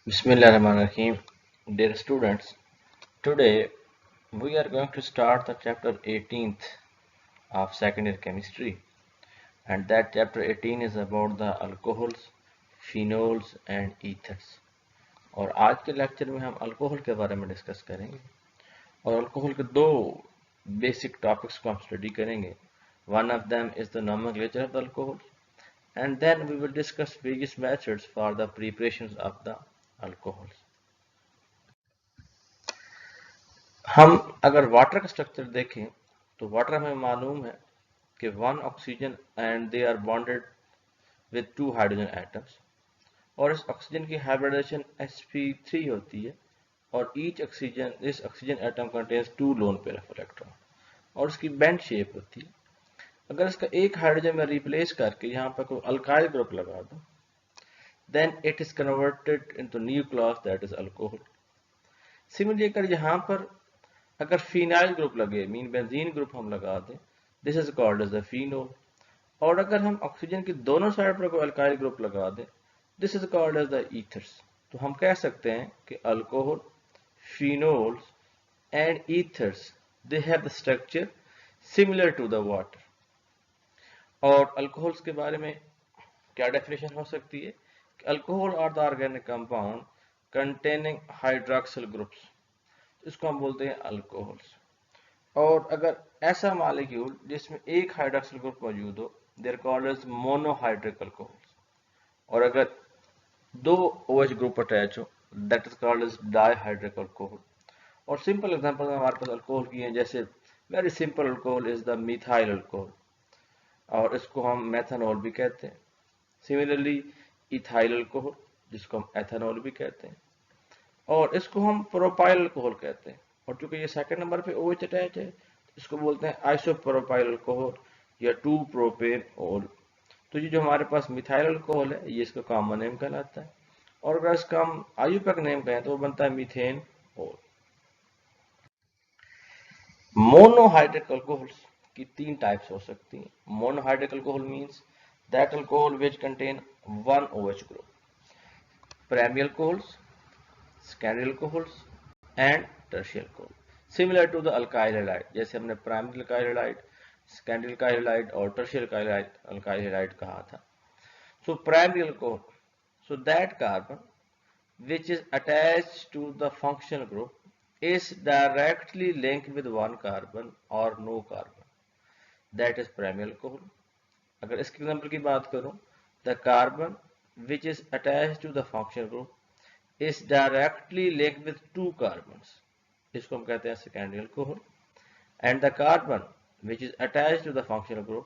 Bismillahirrahmanirrahim. Dear students, today we are going to start the chapter 18th of second year chemistry, and that chapter 18 is about the alcohols, phenols and ethers. और आज के lecture में हम alcohol के बारे में discuss करेंगे और अल्कोहल के दो बेसिक टॉपिक्स को हम स्टडी करेंगे. One of them is the nomenclature of the alcohol, and then we will discuss various methods for the preparations of the alcohols. हम अगर वाटर का स्ट्रक्चर देखें तो वाटर हमें मालूम है कि one oxygen and they are bonded with two hydrogen atoms, और इस ऑक्सीजन की हाइब्रिडाइजेशन sp3 होती है, और इस oxygen atom contains two lone pair of electron और इसकी बेंड शेप होती है. अगर इसका एक हाइड्रोजन में रिप्लेस करके यहाँ पर कोई अल्काइल ग्रुप लगा दो, then it is converted into new class that is alcohol. Similarly अगर यहाँ पर अगर फिनाइल ग्रुप लगे, मीन बेंजीन ग्रुप हम लगा दें, this is called as the phenol. और अगर हम ऑक्सीजन की दोनों साइड पर कोई अल्काइल ग्रुप लगा दें, this is called as the ethers. तो हम कह सकते हैं कि alcohol, phenols and ethers they have the structure similar to the water. और अल्कोहल्स के बारे में क्या डेफिनेशन हो सकती है कि alcohol are the organic compound containing hydroxyl groups, इसको हम बोलते हैं अल्कोहल्स. और अगर ऐसा मॉलिक्यूल जिसमें एक हाइड्रोक्सिल ग्रुप मौजूद हो, they are called as monohydric alcohols. और अगर दो OH ग्रुप अटैच हो, that is called as dihydric alcohol. और सिंपल एग्जांपल हमारे पास अल्कोहल की हैं, जैसे very simple alcohol is the methyl alcohol, और इसको हम मेथनॉल भी कहते हैं. सिमिलरली इथाइल अल्कोहल, जिसको हम एथेनॉल भी कहते हैं, और इसको हम प्रोपाइल अल्कोहल कहते हैं. और चूंकि ये सेकंड नंबर पे OH अटैच है, इसको बोलते हैं आइसोप्रोपाइल अल्कोहल या 2 प्रोपेन ओल. तो ये जो हमारे पास मिथाइल अल्कोहल है, ये इसका कॉमन नेम कहलाता है. और अगर इसका हम आयुपैक नेम कहें तो वो बनता है मीथेन ओल. मोनोहाइड्रिक अल्कोहल्स की तीन टाइप्स हो सकती हैं. Monohydric alcohol means that alcohol which contain one OH group. Primary alcohols, secondary alcohols and tertiary alcohol, similar to the alkyl halide. जैसे हमने primary alkyl halide, secondary alkyl halide और tertiary alkyl halide कहा था. So primary alcohol, so that carbon which is attached to the functional group is directly linked with one carbon or no carbon, that is primary alcohol. अगर इसके example की बात करूं, the carbon which is attached to the functional group is directly linked with two carbons, इसको हम कहते हैं secondary alcohol. And the carbon which is attached to the functional group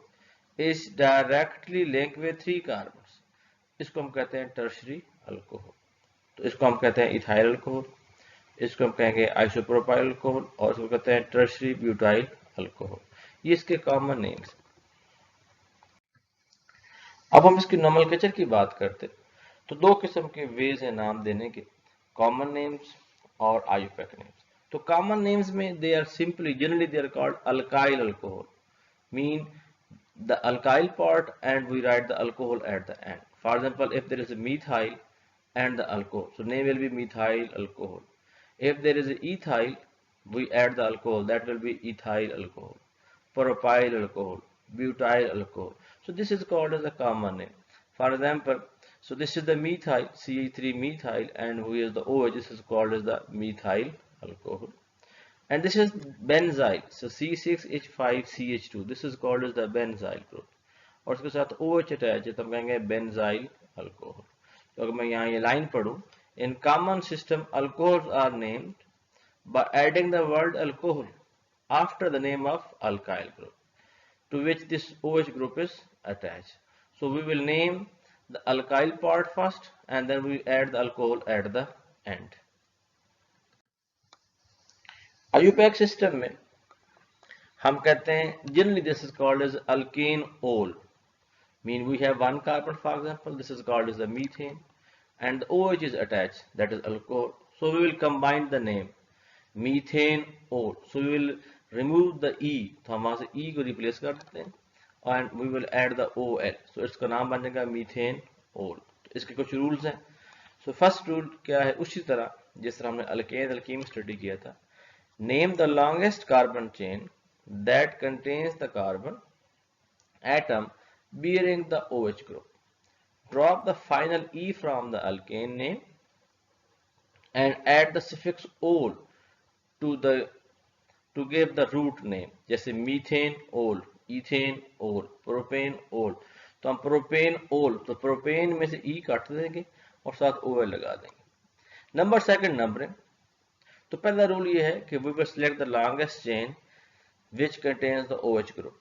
is directly linked with three carbons, इसको हम कहते हैं tertiary alcohol. तो इसको हम कहते हैं इथाइल अल्कोहल, इसको हम कहेंगे आइसोप्रोपाइल अल्कोहल, और इसको कहते हैं टर्शरी ब्यूटाइल अल्कोहल. ये इसके कॉमन नेम्स. अब हम इसकी नोमेनक्लेचर की बात करते तो दो किस्म के वेज हैं नाम देने के, कॉमन नेम्स और आयुपैक नेम्स. तो कॉमन नेम्स में they are simply generally they are called alkyl alcohol, mean the alkyl part and we write the alcohol at the end. For example, if there is a methyl and the alcohol, so name will be methyl alcohol. If there is a ethyl, we add the alcohol, that will be ethyl alcohol, propyl alcohol, butyl alcohol. So this is called as a common name. For example, so this is the methyl, CH3 methyl, and we is the OH, this is called as the methyl alcohol. And this is benzyl, so C6H5CH2, this is called as the benzyl group. और इसके साथ OH attach है तो हम कहेंगे benzyl alcohol. तो अगर मैं यहाँ ये लाइन पढ़ूं, in common system alcohols are named by adding the word alcohol after the name of alkyl group to which this OH group is attached. So we will name the alkyl part first and then we add the alcohol at the end. IUPAC system में हम कहते हैं generally this is called as alkanol, mean we have one carbon, for example this is called as the methane and OH is attached, that is alcohol. So we will combine the name methane ओल. So we will remove the E, तो हम वहां से E को replace कर देते हैं and we will add the OL. So इसका नाम बनेगा मीथेन ओल. तो इसके कुछ रूल्स हैं. सो फर्स्ट रूल क्या है, उसी तरह जिस तरह हमने अल्केन अल्कीन स्टडी किया था, name the longest carbon chain that contains the carbon atom bearing the OH group. Drop the final E from the alkane name and add the suffix ol to give the root name. जैसे methane ओल, ethane ओल, propane ओल। तो हम propane ओल, तो propane में से ई काट देंगे और साथ ओएल लगा देंगे। नंबर सेकंड नंबरिंग, तो पहला रूल ये है कि we will select the longest chain which contains the OH group.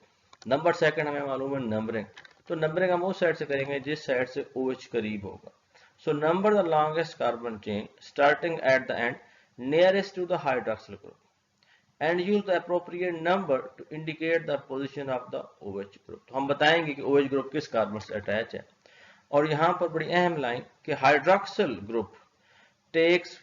Number second हमें मालूम है नंबरिंग, तो नंबरिंग हम उस साइड से करेंगे जिस साइड से OH करीब होगा। So number the longest carbon chain starting at the end nearest to the hydroxyl group and use the appropriate number to indicate the position of the OH group. तो हम बताएंगे कि OH ग्रुप किस कार्बन से attach है। और यहाँ पर बड़ी अहम लाइन कि hydroxyl group takes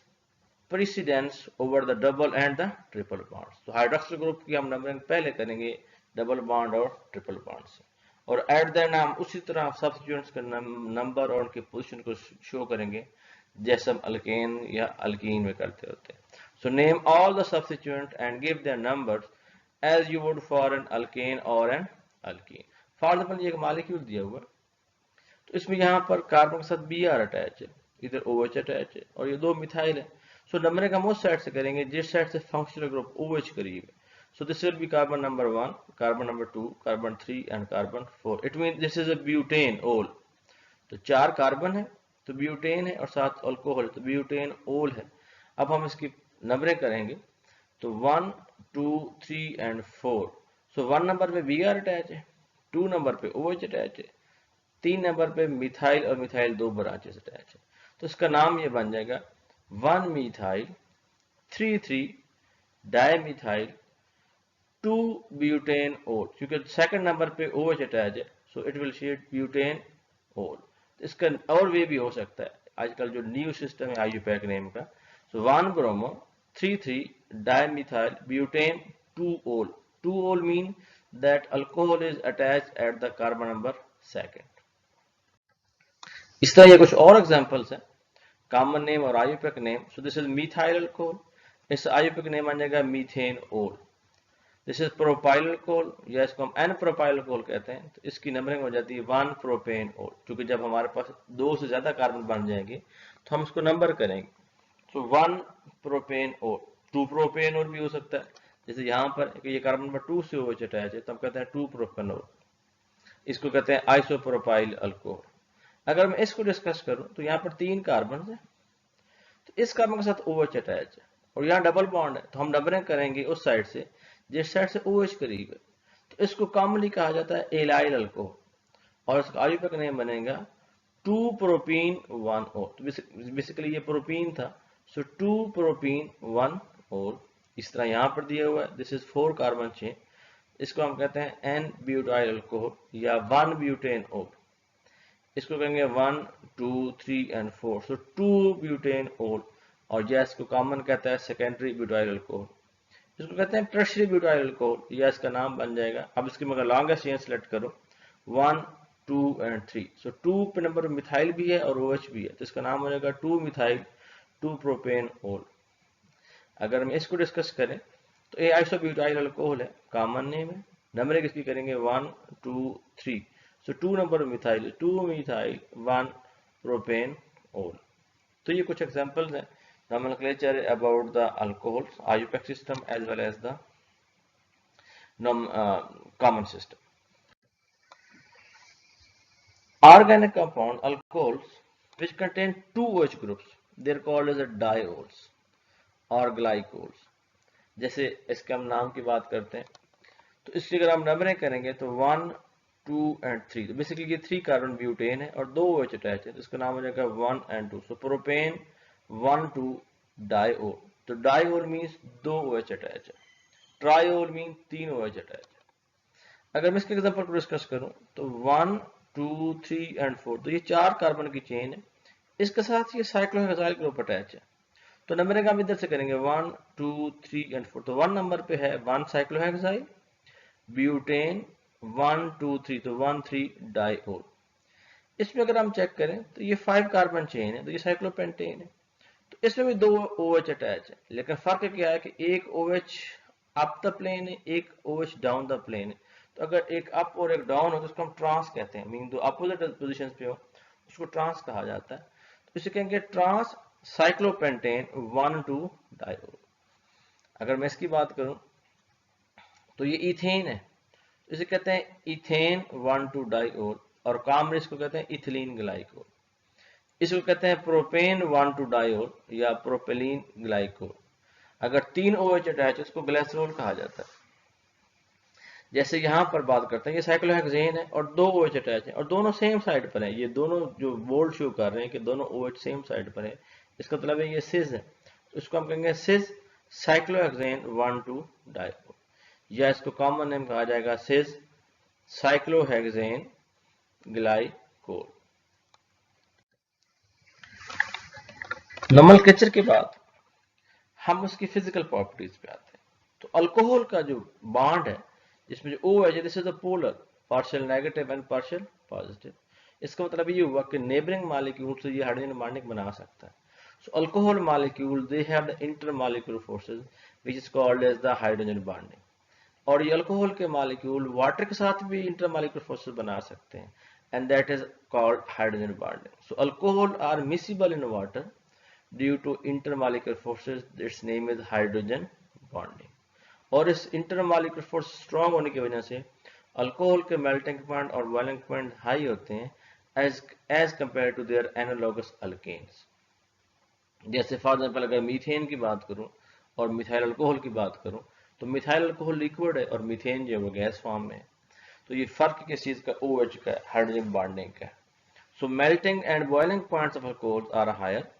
precedence over the double and the triple bond. तो हाइड्रॉक्सिल ग्रुप की हम नंबरिंग पहले करेंगे डबल बॉन्ड और ट्रिपल बॉन्ड से, और एट द एंड हम उसी तरह सब्स्टिट्यूएंट्स का नंबर और उनकी पोजीशन को शो करेंगे जैसे हम अल्केन या अल्कीन में करते होते हैं। So name all the substituent and give their numbers as you would for an alkane और एन अल्कीन। फॉर एग्जांपल ये एक मॉलिक्यूल दिया हुआ है, तो इसमें यहाँ पर कार्बन के साथ Br अटैच है, इधर OH अटैच है और ये दो मिथाइल है। सो नंबरिंग हम उस साइड से करेंगे जिस साइड से फंक्शनल ग्रुप OH करीब है। So this will be carbon number 1, carbon number 2, carbon 3 and carbon 4. It means this is a butane ol. तो चार कार्बन है तो ब्यूटेन है और साथ अल्कोहल है तो ब्यूटेन ओल है। अब हम इसकी नंबरिंग करेंगे तो 1, 2, 3 एंड 4। सो 1 नंबर पे Br अटैच है, 2 नंबर पे OH अटैच है, 3 नंबर पे मिथाइल और मिथाइल दो ब्रांचेस अटैच है। तो इसका नाम ये बन जाएगा 1 मिथाइल 3 डाइमिथाइल 2 ब्यूटेन ओल, क्योंकि सेकंड नंबर पे OH अटैच है so it will shed butane ol. इसका और वे भी हो सकता है, आजकल जो न्यू सिस्टम है आईयूपैक नेम का। सो 1 ब्रोमो 3 डाइमिथाइल ब्यूटेन 2 ओल। 2 ओल mean that alcohol is attached at the carbon number second. इस तरह ये कुछ और एग्जांपल्स हैं, कॉमन नेम और IUPAC name. So this is methyl alcohol, इस आईयूपैक नेम आ जाएगा मीथेन ओल। दिस इज प्रोपाइल अल्कोहल या इसको हम एन प्रोपाइल अल्कोहल कहते हैं, तो इसकी नंबरिंग हो जाती है 1 प्रोपेन ओल, क्योंकि जब हमारे पास दो से ज्यादा कार्बन बन जाएंगे तो हम इसको नंबर करेंगे। तो 1 प्रोपेन ओल, 2 प्रोपेन ओल भी हो सकता है, जैसे यहाँ पर ये कार्बन नंबर 2 से OH अटैच है तो हम कहते हैं 2 प्रोपेनोल, इसको कहते हैं आइसोप्रोपाइल अल्कोहल। अगर मैं इसको डिस्कस करूं तो यहाँ पर 3 कार्बन है, तो इस कार्बन के साथ OH अटैच है और यहाँ डबल बॉन्ड है, तो हम नंबरिंग करेंगे उस साइड से जिस साइड से OH करीब है। तो इसको कॉमनली कहा जाता है एलाइल अल्कोहल और इसका आईयूपैक नेम बनेगा 2 प्रोपीन 1 ओल। तो बेसिकली ये प्रोपीन था, सो 2 प्रोपीन 1 ओल। इस तरह यहाँ पर दिया हुआ है, दिस इज 4 कार्बन चेन, इसको हम कहते हैं एन ब्यूटाइल अल्कोहल या 1 ब्यूटेन ओल। इसको कहेंगे 1, 2, 3 एंड 4, सो 2 ब्यूटेन ओल। और यह इसको कॉमन कहता है सेकेंडरी ब्यूटाइल अल्कोहल, इसको कहते हैं टर्शियरी ब्यूटाइल अल्कोहल, या इसका नाम बन जाएगा। अब इसकी मगर लॉन्गेस्ट चेन सेलेक्ट करो 1, 2 एंड 3। सो 2 पे नंबर मिथाइल भी है और OH भी है, तो इसका नाम हो जाएगा 2 मिथाइल 2 प्रोपेन ओल। अगर हम इसको डिस्कस करें तो ये आइसोब्यूटाइल अल्कोहल है, कॉमन नेम है। नंबरिंग इसकी करेंगे 1, 2, 3। सो 2 नंबर मिथाइल 2 मिथाइल 1 प्रोपेन ओल। तो ये कुछ एग्जांपल्स हैं nomenclature about the alcohols, IUPAC system as well as the common system. Organic compound alcohols which contain 2 OH groups, they are called as a diols or glycols. जैसे इसके हम नाम की बात करते हैं तो इसकी अगर हम नंबरिंग करेंगे तो 1, 2 एंड 3, तो बेसिकली ये 3 कार्बन ब्यूटेन है और 2 OH अटैच है, तो इसका नाम हो जाएगा 1 एंड 2। So propane 1, 2 diol. तो डाइओल मीन्स 2 OH अटैच है, ट्राइओल मीन 3 OH अटैच है। अगर मैं इसके एग्जांपल को डिस्कस करूं तो 1, 2, 3 एंड 4, तो ये 4 कार्बन की चेन है, इसके साथ ये साइक्लोहेक्साइल ग्रुप अटैच है। तो नंबरिंग हम इधर से करेंगे 1, 2, 3 एंड 4। तो 1 नंबर पे है 1 साइक्लोहेक्साइल ब्यूटेन 1, 2, 3, तो 1, 3 डाइओल। इसमें अगर हम चेक करें तो ये 5 कार्बन चेन है, तो ये साइक्लोपेंटेन है। तो इसमें भी 2 OH अटैच है, लेकिन फर्क क्या है कि एक OH अप द प्लेन है, एक OH डाउन द प्लेन है। तो अगर एक अप और एक डाउन हो तो उसको हम ट्रांस कहते हैं, मीन दो अपोजिट पोजिशन पे हो उसको ट्रांस कहा जाता है। तो इसे कहेंगे ट्रांस साइक्लोपेंटेन 1,2 डायोल। अगर मैं इसकी बात करूं तो ये इथेन है, इसे कहते हैं इथेन 1,2 डायोल, और काम इसको कहते हैं इथिलीन ग्लाइकोल। इसको कहते हैं प्रोपेन 1,2 डायोल या प्रोपेलिन ग्लाइकोल। अगर 3 OH अटैच है उसको ग्लिसरॉल कहा जाता है। जैसे यहां पर बात करते हैं, ये साइक्लोहेक्सेन है और 2 OH अटैच है और दोनों सेम साइड पर हैं। ये दोनों जो बोल्ड शो कर रहे हैं कि दोनों OH सेम साइड पर है, इसका मतलब है ये सिस है। तो इसको हम कहेंगे सिस साइक्लोहेक्सेन 1,2 डायोल, या इसको कॉमन नेम कहा जाएगा सिस साइक्लोहेक्सेन ग्लाइकोल। नोमेनक्लेचर के बाद हम उसकी फिजिकल प्रॉपर्टीज पे आते हैं। तो अल्कोहल का जो बॉन्ड है, जिसमें जो O है, this is the polar, partial negative and partial positive. इसका मतलब ये हुआ कि नेबरिंग मॉलिक्यूल से ये हाइड्रोजन बॉन्डिंग बना सकता है। So alcohol molecule they have the intermolecular forces which is called as the hydrogen bonding. और ये अल्कोहल के मॉलिक्यूल वाटर के साथ भी इंटरमॉलिक्यूलर फोर्सेस बना सकते हैं, and that is called hydrogen bonding. So alcohol are miscible in water due to intermolecular forces, its name is hydrogen bonding। और इस इंटरमॉलिक्यूलर फोर्स स्ट्रांग होने की वजह से अल्कोहल के मेल्टिंग पॉइंट और बॉइलिंग पॉइंट हाई होते हैं as compare to their analogous alkanes. जैसे फॉर एग्जांपल अगर मीथेन की बात करूं और मिथाइल अल्कोहल की बात करूं, तो मिथाइल अल्कोहल लिक्विड है और मीथेन जो है वो गैस फॉर्म में है। तो ये फर्क किस चीज का, OH का, हाइड्रोजन बॉन्डिंग का। So melting and boiling points of alcohol are higher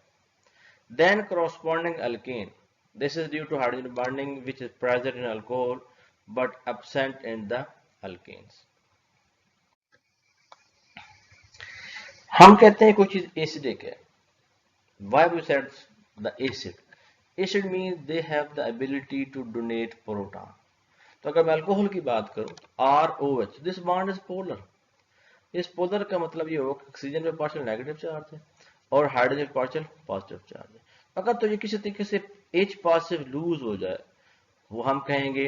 then corresponding alkane. This is due to hydrogen bonding which is present in alcohol but absent in the alkanes। हम कहते हैं कोई चीज acidic है। Why we said the acid? Acid means they have the ability to donate proton। तो अगर मैं alcohol की बात करूं, ROH, this bond is polar। इस पोलर का मतलब ये होगा कि ऑक्सीजन पे पार्शियल नेगेटिव चार्ज है और हाइड्रोजन पार्शियल पॉजिटिव चार्ज है। अगर तो ये किसी तरीके से H पॉजिटिव लूज हो जाए, वो हम कहेंगे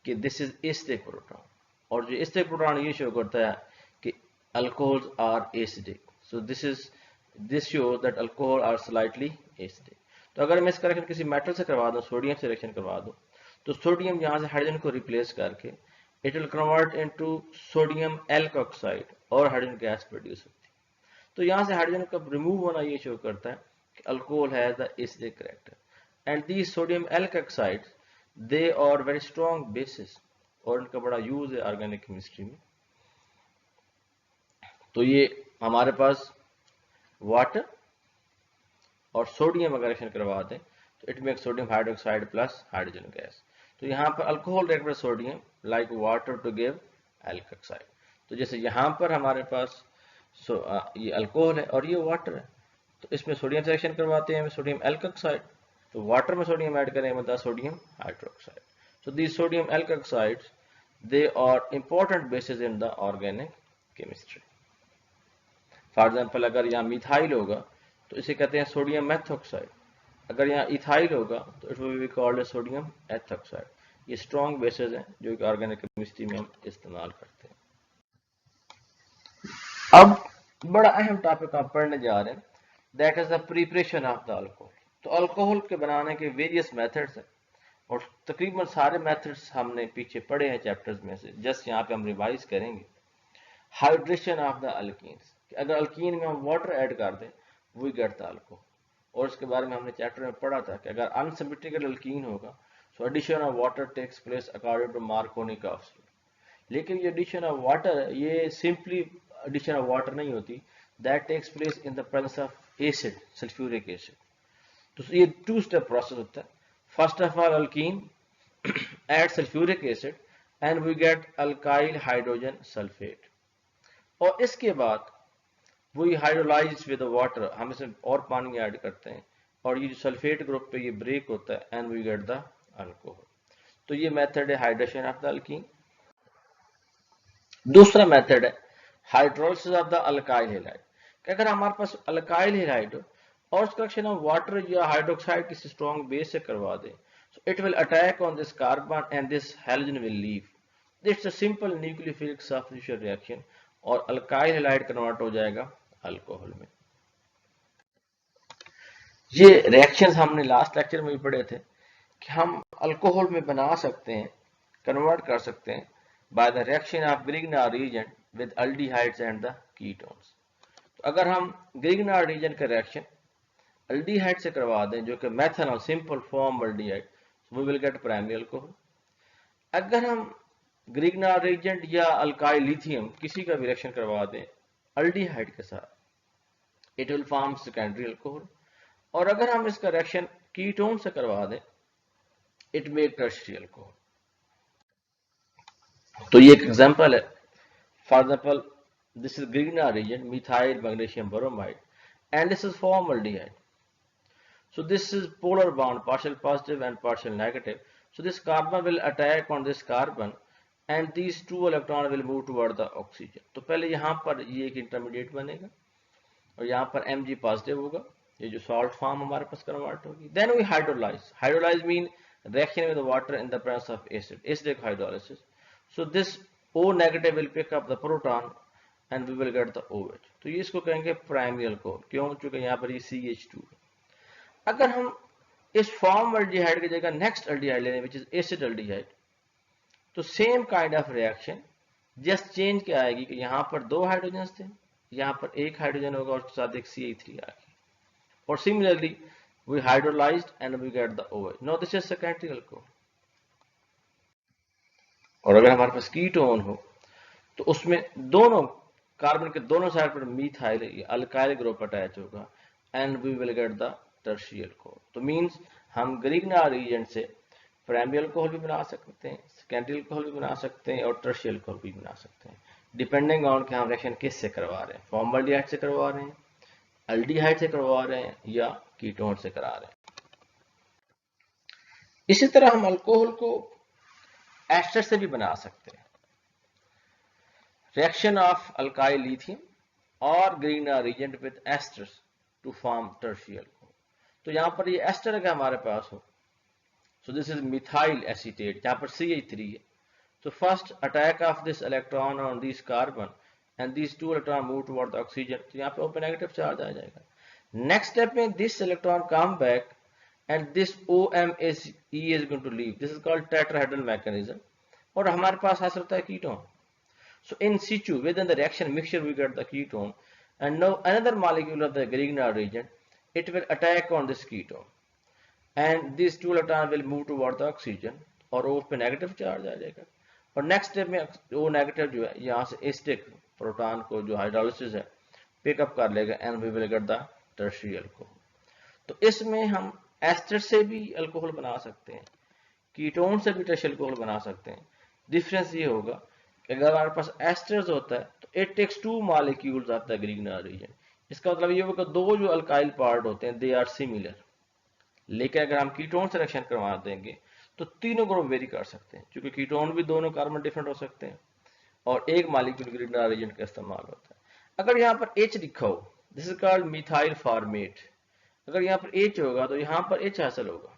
कि दिस इज एसिडिक प्रोटॉन। और जो एसिडिक प्रोटॉन ये शो करता है कि alcohols are acidic. So this shows that alcohol are slightly acidic. तो अगर मैं इस करेक्शन किसी मेटल से करवा दूं, सोडियम से रिएक्शन करवा दूं, तो सोडियम यहां से हाइड्रोजन को रिप्लेस करके it will convert into sodium alkoxide और हाइड्रोजन गैस प्रोड्यूस होती है। तो यहां से हाइड्रोजन का रिमूव होना ये शो करता है कि alcohol has the acidic character, and these sodium alkoxides they are very strong bases, और इनका बड़ा यूज है ऑर्गेनिक केमिस्ट्री में। तो ये हमारे पास वाटर और सोडियम अगर रिएक्शन करवा दें तो it makes sodium hydroxide plus hydrogen gas. तो यहाँ पर alcohol react with sodium like water to give alkoxide. तो जैसे यहाँ पर हमारे पास ये अल्कोहल है और ये वाटर है, तो इसमें सोडियम से रिएक्शन करवाते हैं सोडियम एल्कोक्साइड, तो वाटर में सोडियम ऐड करें मतलब sodium hydroxide. So these sodium alkoxides they are important bases in the organic chemistry. For example अगर यहाँ मिथाइल होगा तो इसे कहते हैं सोडियम मेथॉक्साइड, अगर यहाँ इथाइल होगा तो it will be called sodium ethoxide. ये स्ट्रॉन्ग बेसिस हैं जो कि ऑर्गेनिक केमिस्ट्री में हम इस्तेमाल करते हैं। अब बड़ा अहम टॉपिक हम पढ़ने जा रहे हैं, that is the preparation of the alcohol. तो अल्कोहल के बनाने के वेरियस मेथड्स हैं और तकरीबन सारे मेथड्स हमने पीछे पढ़े हैं चैप्टर्स में से, जस्ट यहाँ पे हम रिवाइज करेंगे। हाइड्रेशन ऑफ द अल्कीन्स, अगर अल्कीन में हम वाटर ऐड कर दें वी गेट द अल्कोहल, और इसके बारे में हमने चैप्टर में पढ़ा था कि अगर अनसिमेट्रिकल अल्कीन होगा so addition of water takes place according to Markovnikov curve. लेकिन ये एडिशन ऑफ वाटर ये सिंपली एडिशन ऑफ वाटर नहीं होती, that takes place in the presence of acid, sulphuric acid. तो ये 2 स्टेप प्रोसेस होता है। First of all alkene add sulphuric acid and we get alkyl hydrogen sulphate, और इसके बाद वही हाइड्रोलाइज विद वाटर, हम इसमें और पानी ऐड करते हैं और ये जो सल्फेट ग्रुप पे ये ब्रेक होता है and we get the alcohol. तो ये मेथड है हाइड्रेशन ऑफ द अल्कीन। दूसरा मेथड है hydrolysis of the alkyl halide. कि अगर हमारे पास अल्काइल हैलाइड हो और उसका रिएक्शन हम वाटर या हाइड्रोक्साइड किसी स्ट्रॉन्ग बेस से करवा दें, so it will attack on this carbon and this halogen will leave. It's a simple nucleophilic substitution reaction और अल्काइल हैलाइड कन्वर्ट हो जाएगा अल्कोहल में। ये रिएक्शंस हमने लास्ट लेक्चर में भी पढ़े थे कि हम अल्कोहल में बना सकते हैं, कन्वर्ट कर सकते हैं by the reaction of Grignard reagent with aldehydes and the ketones. तो अगर हम ग्रिग्नार्ड रीजेंट का रिएक्शन अल्डिहाइड से करवा दें जो कि methanol simple form aldehyde, we will get primary alcohol. अगर हम ग्रिग्नार्ड रीजेंट या अल्काइल लिथियम किसी का भी रिएक्शन करवा दें अल्डिहाइड के साथ, it will form secondary alcohol. और अगर हम इसका रिएक्शन कीटोन से करवा दें, इट मेक टर्शियरी अल्कोहल। तो ये एक एग्जांपल है। For example, this is Grignard reagent, methyl magnesium bromide, and this is formaldehyde. So this is polar bond, partial positive and partial negative. So this carbon will attack on this carbon, and these two electrons will move toward the oxygen. तो पहले यहाँ पर ये एक intermediate बनेगा और यहाँ पर Mg पॉजिटिव होगा, ये जो सॉल्ट फॉर्म हमारे पास कन्वर्ट होगी। Then we hydrolyse. Hydrolyse mean reaction with the water in the presence of acid, acidic hydrolysis. So this O negative will pick up the proton and we will get the OH. तो ये इसको कहेंगे primary alcohol, क्यों? चूंकि यहाँ पर ये CH2 है। अगर हम इस फॉर्म अल्डिहाइड की जगह नेक्स्ट अल्डिहाइड लेने विच इज एसिड अल्डिहाइड, तो same kind of reaction, just change क्या आएगी कि यहाँ पर दो हाइड्रोजन थे, यहाँ पर एक हाइड्रोजन होगा और उसके साथ एक CH3 आ गई, और similarly we hydrolyzed and we get the OH. Now this is secondary alcohol. और अगर हमारे पास कीटोन हो तो उसमें दोनों कार्बन के दोनों साइड पर मिथाइल अल्काइल ग्रुप अटैच होगा and we will get the tertiary alcohol. तो मींस हम ग्रिग्नार्ड रीजेंट से प्राइमरी अल्कोहल भी बना सकते हैं, सेकेंडरी अल्कोहल भी बना सकते हैं और टर्शियरी अल्कोहल भी बना सकते हैं, डिपेंडिंग ऑन कि हम रिएक्शन किस से करवा रहे हैं, फॉर्मल्डिहाइड से करवा रहे हैं, अल्डिहाइड से करवा रहे हैं या कीटोन से करा रहे हैं। इसी तरह हम अल्कोहल को एस्टर से भी बना सकते हैं। रिएक्शन ऑफ अल्काइल लिथियम और Grignard reagent with esters to form tertiary alcohol. तो यहां पर ये एस्टर अगर हमारे पास हो, so this is methyl acetate, यहां पर CH3 है, तो first attack of this electron on this carbon and this two electron move toward the oxygen, तो यहाँ पे ओपन नेगेटिव चार्ज आ जाएगा। नेक्स्ट स्टेप में this electron come back and this OMe is going to leave. This is called tetrahedral mechanism. और हमारे पास हासिल होता है ketone. So in situ within the reaction mixture we get the ketone, and now another molecule of the Grignard reagent, it will attack on this ketone, and these two electrons will move toward the oxygen और O पे negative charge आ जाएगा। और next step में O negative जो है यहाँ से एसिडिक प्रोटॉन को जो हाइड्रोलिसिस है पिकअप कर लेगा and we will get the tertiary alcohol. तो इसमें हम एस्टर से भी अल्कोहल बना सकते हैं, कीटोन से भी टर्शियरी अल्कोहल बना सकते हैं। डिफरेंस ये होगा कि अगर हमारे पास एस्टर्स होता है तो इट टेक्स टू मॉलिक्यूल्स आता है ग्रिग्नार्ड रीजन। इसका मतलब ये होगा दो जो अल्काइल पार्ट होते हैं दे आर सिमिलर, लेकिन अगर हम कीटोन से रिएक्शन करवा देंगे तो तीनों ग्रुप वेरी कर सकते हैं, क्योंकि कीटोन भी दोनों कार्बन डिफरेंट हो सकते हैं और एक मॉलिक्यूल ग्रिग्नार्ड रीजन का इस्तेमाल होता है। अगर यहाँ पर H लिखा हो, this is called methyl formate, अगर यहाँ पर H होगा तो यहाँ पर H हासिल होगा,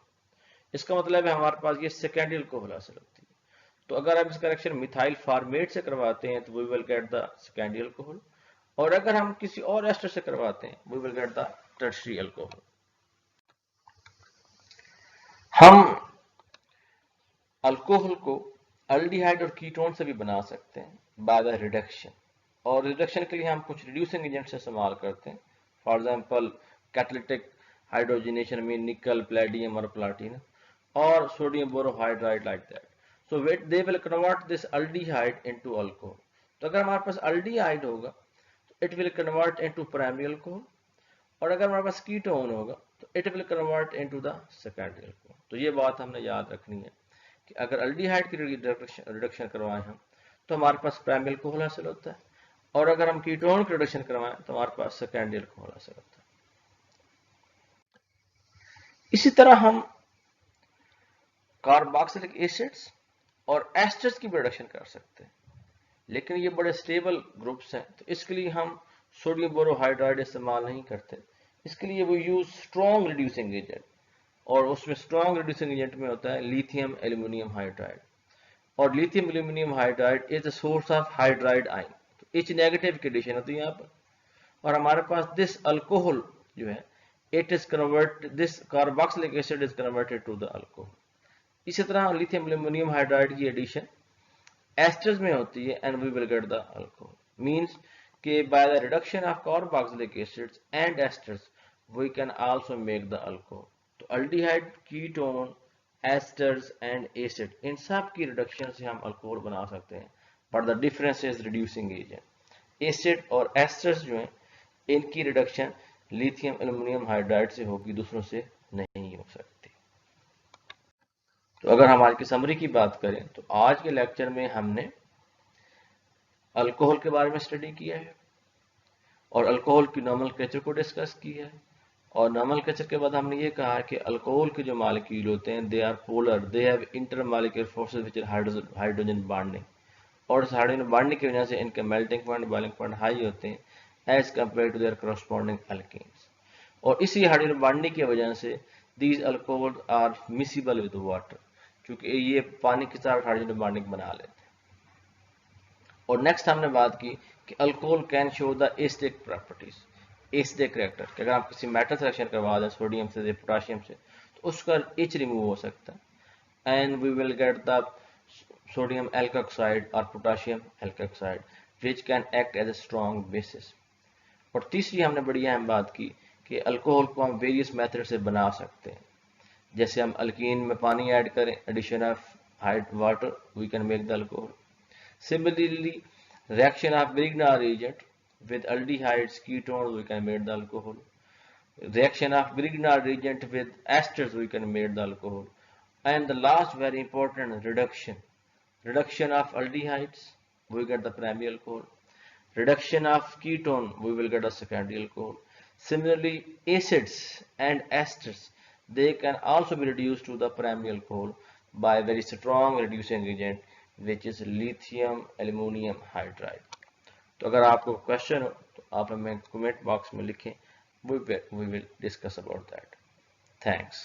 इसका मतलब है हमारे पास ये सेकेंडरी अल्कोहल हासिल होती है। तो अगर आप इसका रिएक्शन मिथाइल फॉर्मेट से करवाते हैं तो we will get the secondary alcohol, और अगर हम किसी और एस्टर से करवाते हैं we will get the tertiary alcohol. हम अल्कोहल को अल्डिहाइड और कीटोन से भी बना सकते हैं बाय द रिडक्शन, और रिडक्शन के लिए हम कुछ रिड्यूसिंग एजेंट्स इस्तेमाल करते हैं। फॉर एग्जांपल कैटालिटिक हाइड्रोजनेशन में निकल, पैलेडियम और प्लाटिनम, और sodium borohydride like that. So they will convert this aldehyde into alcohol. तो अगर हमारे पास aldehyde होगा तो it will convert into primary alcohol, और अगर हमारे पास कीटोन होगा तो it will convert into the secondary alcohol। तो ये बात हमने याद रखनी है कि अगर aldehyde की रिडक्शन करवाएं हम तो हमारे पास प्राइमरी अल्कोहल हासिल होता है, और अगर हम कीटोन की रिडक्शन करवाएं तो हमारे पास सेकेंडरी अल्कोहल हासिल होता है। इसी तरह हम कार्बोक्सिलिक एसिड्स और एस्टर्स की प्रोडक्शन कर सकते हैं, लेकिन ये बड़े स्टेबल ग्रुप्स हैं, तो इसके लिए हम सोडियम बोरोहाइड्राइड इस्तेमाल नहीं करते। इसके लिए वो यूज स्ट्रॉन्ग रिड्यूसिंग एजेंट, और उसमें स्ट्रॉन्ग रिड्यूसिंग एजेंट में होता है लिथियम एल्यूमिनियम हाइड्राइड। और lithium aluminium hydride is the source of hydride ion, तो H नेगेटिव की एडिशन होती है यहाँ पर। और हमारे पास दिस अल्कोहल जो है, it is convert, this carboxylic acid is converted to the alcohol. इसी तरह लिथियम एल्यूमिनियम हाइड्राइड की एडिशन एस्टर्स में होती है and we will get the alcohol. Means कि by the reduction of carboxylic acids and esters we can also make the alcohol. तो aldehyde, ketone, esters and acid, इन सब की reduction से हम अल्कोहल बना सकते हैं, but the difference is reducing agent. Acid और एस्टर्स जो हैं, इनकी रिडक्शन लिथियम एल्यूमिनियम हाइड्राइड से होगी, दूसरों से नहीं हो सकती। तो अगर हम आज की समरी की बात करें तो आज के लेक्चर में हमने अल्कोहल के बारे में स्टडी किया है और अल्कोहल की नोमेनक्लेचर को डिस्कस किया है। और नोमेनक्लेचर के बाद हमने ये कहा है कि अल्कोहल के जो मॉलिक्यूल होते हैं, they are polar, they have intermolecular forces which are hydrogen bonding, और इस हाइड्रोजन बॉन्डिंग की वजह से इनके melting point, boiling point high होते हैं as compare to their corresponding alkanes. और इसी हाइड्रोजन बॉन्डिंग की वजह से these alcohol are miscible with water, क्योंकि ये पानी के साथ हाइड्रोजन बॉन्डिंग बना लेते हैं। और नेक्स्ट हमने बात की कि alcohol can show the acidic properties, acidic character, कि अगर आप किसी मेटल सिलेक्शन करवा दें सोडियम से, पोटाशियम से, तो उसका एच रिमूव हो सकता है and we will get the sodium alkoxide और potassium alkoxide which can act as a strong bases. और तीसरी हमने बड़ी अहम बात की कि अल्कोहल को हम वेरियस मेथड से बना सकते हैं, जैसे हम अल्कीन में पानी ऐड करें, addition of water, we can make the alcohol. Similarly, reaction of Grignard reagent with aldehydes, ketones, we can make the alcohol. Reaction of Grignard reagent with esters, we can make the alcohol. And the last very important, reduction. Reduction of aldehydes, we get the primary alcohol. Reduction of ketone, we will get a secondary alcohol. Similarly, acids and esters, they can also be reduced to the primary alcohol by very strong reducing agent which is lithium aluminum hydride। तो अगर आपको question हो तो आप हमें comment box में लिखें, we will discuss about that। Thanks।